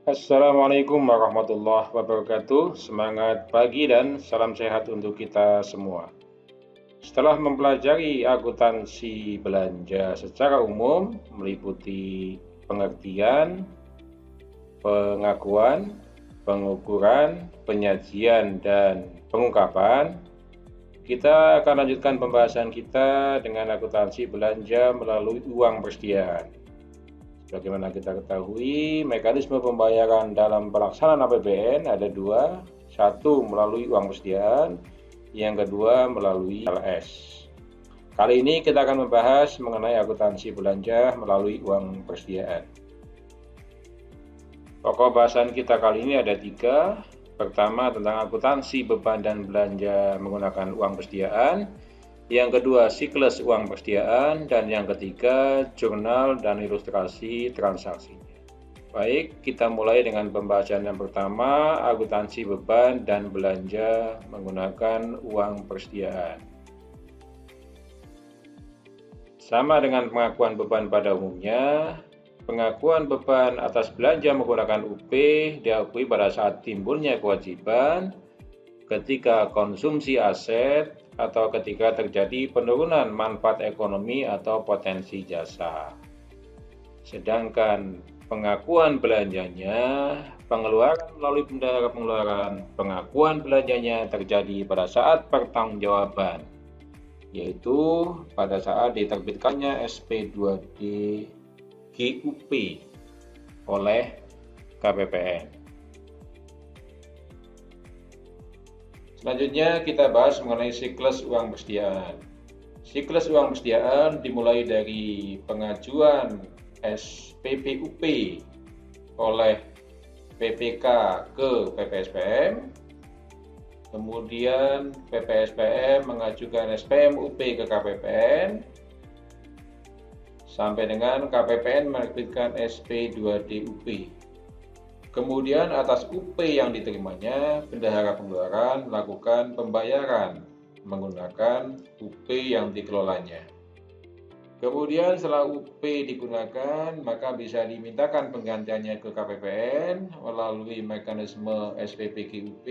Assalamualaikum warahmatullahi wabarakatuh. Semangat pagi dan salam sehat untuk kita semua. Setelah mempelajari akuntansi belanja secara umum, meliputi pengertian, pengakuan, pengukuran, penyajian, dan pengungkapan, kita akan lanjutkan pembahasan kita dengan akuntansi belanja melalui uang persediaan. Sebagaimana kita ketahui, mekanisme pembayaran dalam pelaksanaan APBN ada dua, satu melalui uang persediaan, yang kedua melalui LS. Kali ini kita akan membahas mengenai akuntansi belanja melalui uang persediaan. Pokok bahasan kita kali ini ada tiga. Pertama tentang akuntansi beban dan belanja menggunakan uang persediaan. Yang kedua, siklus uang persediaan, dan yang ketiga, jurnal dan ilustrasi transaksinya. Baik, kita mulai dengan pembahasan yang pertama, akuntansi beban dan belanja menggunakan uang persediaan. Sama dengan pengakuan beban pada umumnya, pengakuan beban atas belanja menggunakan UP diakui pada saat timbulnya kewajiban ketika konsumsi aset atau ketika terjadi penurunan manfaat ekonomi atau potensi jasa. Sedangkan pengakuan belanjanya, pengeluaran melalui bendahara pengeluaran, pengakuan belanjanya terjadi pada saat pertanggungjawaban, yaitu pada saat diterbitkannya SP2D GUP oleh KPPN. Selanjutnya kita bahas mengenai siklus uang persediaan. Siklus uang persediaan dimulai dari pengajuan SPPUP oleh PPK ke PPSPM, kemudian PPSPM mengajukan SPMUP ke KPPN, sampai dengan KPPN menerbitkan SP2DUP. Kemudian atas UP yang diterimanya, bendahara pengeluaran melakukan pembayaran menggunakan UP yang dikelolanya. Kemudian setelah UP digunakan, maka bisa dimintakan penggantiannya ke KPPN melalui mekanisme SPPGUP,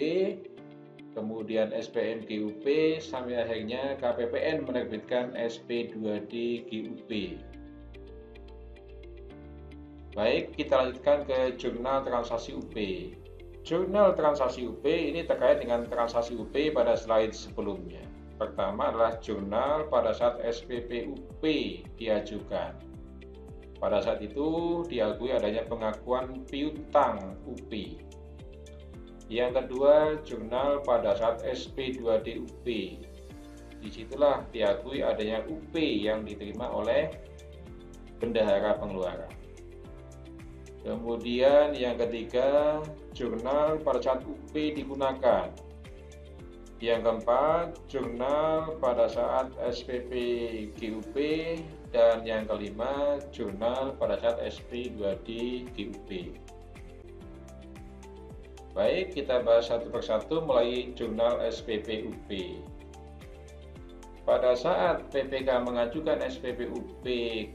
kemudian SPMGUP, sampai akhirnya KPPN menerbitkan SP2D GUP. Baik, kita lanjutkan ke jurnal transaksi UP. Jurnal transaksi UP ini terkait dengan transaksi UP pada slide sebelumnya. Pertama adalah jurnal pada saat SPPUP diajukan. Pada saat itu diakui adanya pengakuan piutang UP. Yang kedua, jurnal pada saat SP2DUP. Disitulah diakui adanya UP yang diterima oleh bendahara pengeluaran. Kemudian yang ketiga, jurnal pada saat UP digunakan. Yang keempat, jurnal pada saat SPP GUP, dan yang kelima, jurnal pada saat SP2D GUP. Baik, kita bahas satu persatu mulai jurnal SPPUP. Pada saat PPK mengajukan SPPUP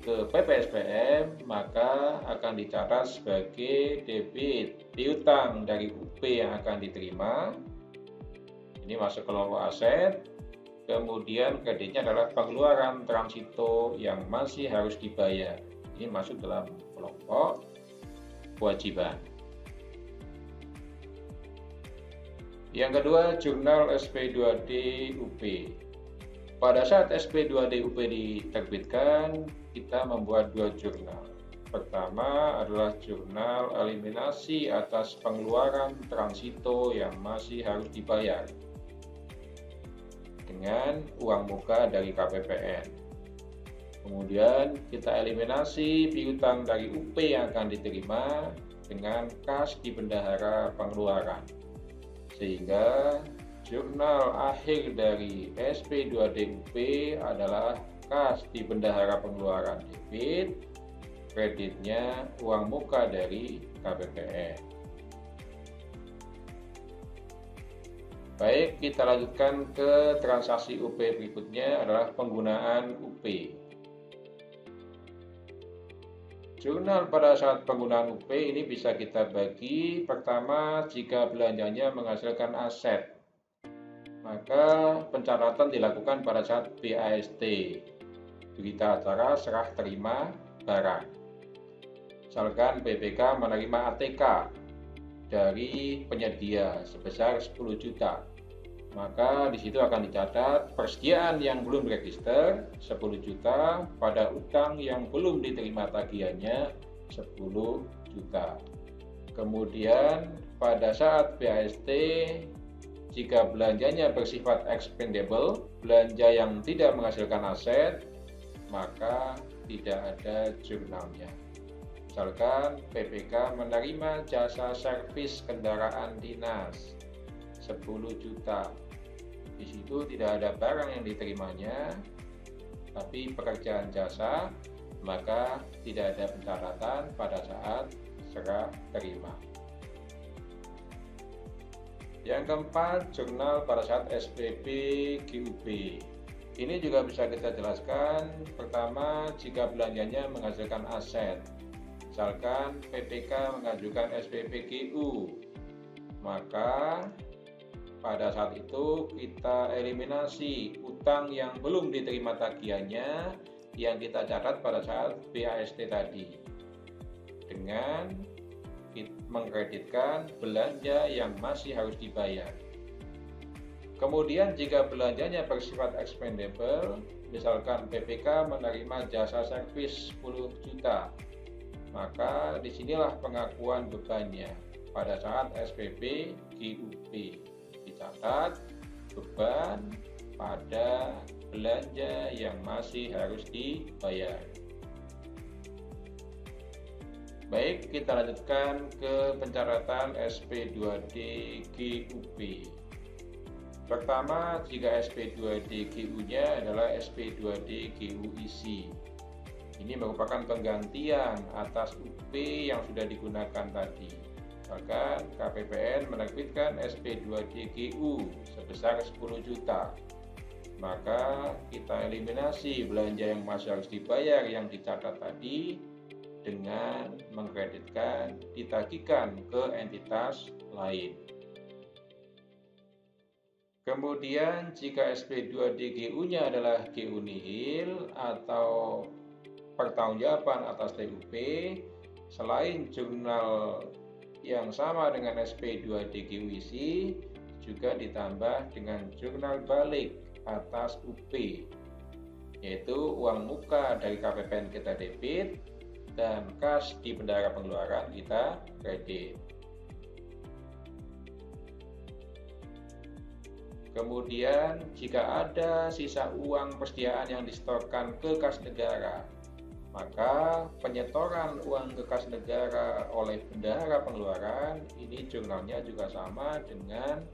ke PPSPM, maka akan dicatat sebagai debit piutang dari UP yang akan diterima. Ini masuk kelompok aset. Kemudian kreditnya adalah pengeluaran transito yang masih harus dibayar. Ini masuk dalam kelompok kewajiban. Yang kedua, jurnal SP2D UP. Pada saat SP2DUP diterbitkan, kita membuat dua jurnal. Pertama adalah jurnal eliminasi atas pengeluaran transito yang masih harus dibayar dengan uang muka dari KPPN. Kemudian kita eliminasi piutang dari UP yang akan diterima dengan kas di bendahara pengeluaran, sehingga jurnal akhir dari SP2DUP adalah kas di bendahara pengeluaran debit, kreditnya uang muka dari KPPN. Baik, kita lanjutkan ke transaksi UP berikutnya adalah penggunaan UP. Jurnal pada saat penggunaan UP ini bisa kita bagi. Pertama, jika belanjanya menghasilkan aset, maka pencatatan dilakukan pada saat BAST, berita acara serah terima barang. Misalkan BPK menerima ATK dari penyedia sebesar 10 juta. Maka di situ akan dicatat persediaan yang belum register 10 juta pada utang yang belum diterima tagihannya 10 juta. Kemudian pada saat BAST, jika belanjanya bersifat expendable, belanja yang tidak menghasilkan aset, maka tidak ada jurnalnya. Misalkan PPK menerima jasa servis kendaraan dinas 10 juta. Di situ tidak ada barang yang diterimanya, tapi pekerjaan jasa, maka tidak ada pencatatan pada saat serah terima. Yang keempat, jurnal pada saat SPP GUP. Ini juga bisa kita jelaskan. Pertama, jika belanjanya menghasilkan aset, misalkan PPK mengajukan SPP GU, maka pada saat itu kita eliminasi utang yang belum diterima tagihannya yang kita catat pada saat BAST tadi dengan mengkreditkan belanja yang masih harus dibayar. Kemudian jika belanjanya bersifat expendable, misalkan PPK menerima jasa servis 10 juta, maka disinilah pengakuan bebannya pada saat SPP GUP. Dicatat beban pada belanja yang masih harus dibayar. Baik, kita lanjutkan ke pencatatan SP2D GUP. Pertama, jika SP2D GU-nya adalah SP2D GU isi. Ini merupakan penggantian atas UP yang sudah digunakan tadi. Bahkan KPPN menerbitkan SP2D GU sebesar 10 juta. Maka kita eliminasi belanja yang masih harus dibayar yang dicatat tadi dengan mengkreditkan, ditagihkan ke entitas lain. Kemudian jika SP2D GU-nya adalah GU nihil atau pertanggungjawaban atas TUP, selain jurnal yang sama dengan SP2D GU isi, juga ditambah dengan jurnal balik atas UP, yaitu uang muka dari KPPN kita debit dan kas di bendahara pengeluaran kita kredit. Kemudian jika ada sisa uang persediaan yang disetorkan ke kas negara, maka penyetoran uang ke kas negara oleh bendahara pengeluaran ini jurnalnya juga sama dengan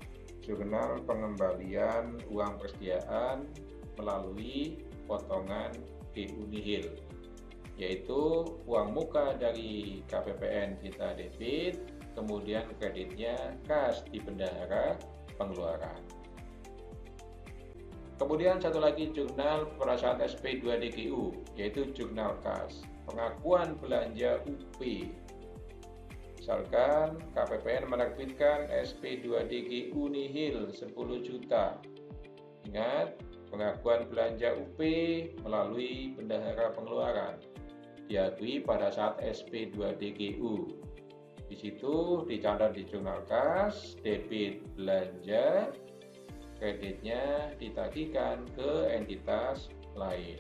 jurnal pengembalian uang persediaan melalui potongan GU nihil, yaitu uang muka dari KPPN kita debit, kemudian kreditnya kas di bendahara pengeluaran. Kemudian satu lagi jurnal pada saat SP2DGU, yaitu jurnal kas, pengakuan belanja UP. Misalkan KPPN menerbitkan SP2DGU nihil 10 juta. Ingat, pengakuan belanja UP melalui bendahara pengeluaran diakui pada saat SP2DGU. Di situ dicatat di jurnal kas, debit belanja, kreditnya ditagihkan ke entitas lain.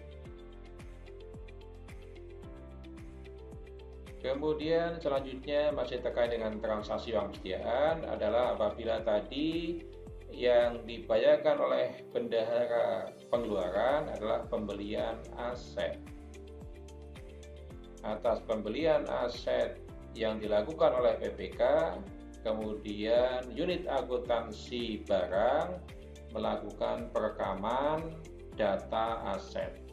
Kemudian selanjutnya masih terkait dengan transaksi uang persediaan adalah apabila tadi yang dibayarkan oleh bendahara pengeluaran adalah pembelian aset. Atas pembelian aset yang dilakukan oleh PPK, kemudian unit akuntansi barang melakukan perekaman data aset.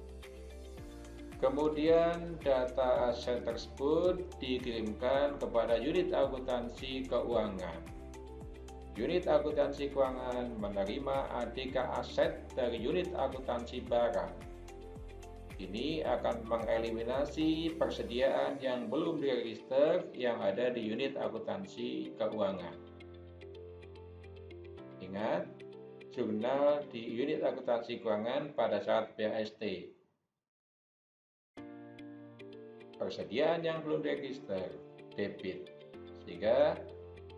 Kemudian data aset tersebut dikirimkan kepada unit akuntansi keuangan. Unit akuntansi keuangan menerima ADK aset dari unit akuntansi barang. ini akan mengeliminasi persediaan yang belum diregister yang ada di unit akuntansi keuangan. Ingat, jurnal di unit akuntansi keuangan pada saat BAST. Persediaan yang belum diregister, debit. Sehingga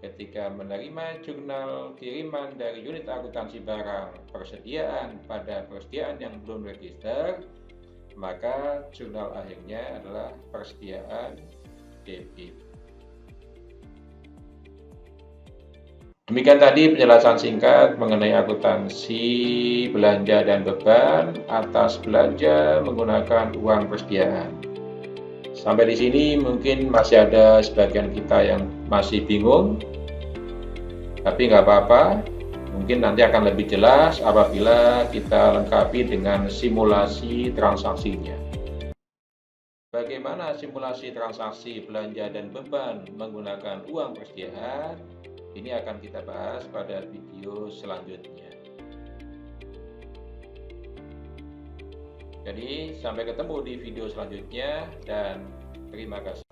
ketika menerima jurnal kiriman dari unit akuntansi barang persediaan pada persediaan yang belum register, maka jurnal akhirnya adalah persediaan debit. Demikian tadi penjelasan singkat mengenai akuntansi belanja dan beban atas belanja menggunakan uang persediaan. Sampai di sini mungkin masih ada sebagian kita yang masih bingung, tapi nggak apa-apa. Mungkin nanti akan lebih jelas apabila kita lengkapi dengan simulasi transaksinya. Bagaimana simulasi transaksi belanja dan beban menggunakan uang persediaan? Ini akan kita bahas pada video selanjutnya. Jadi sampai ketemu di video selanjutnya dan terima kasih.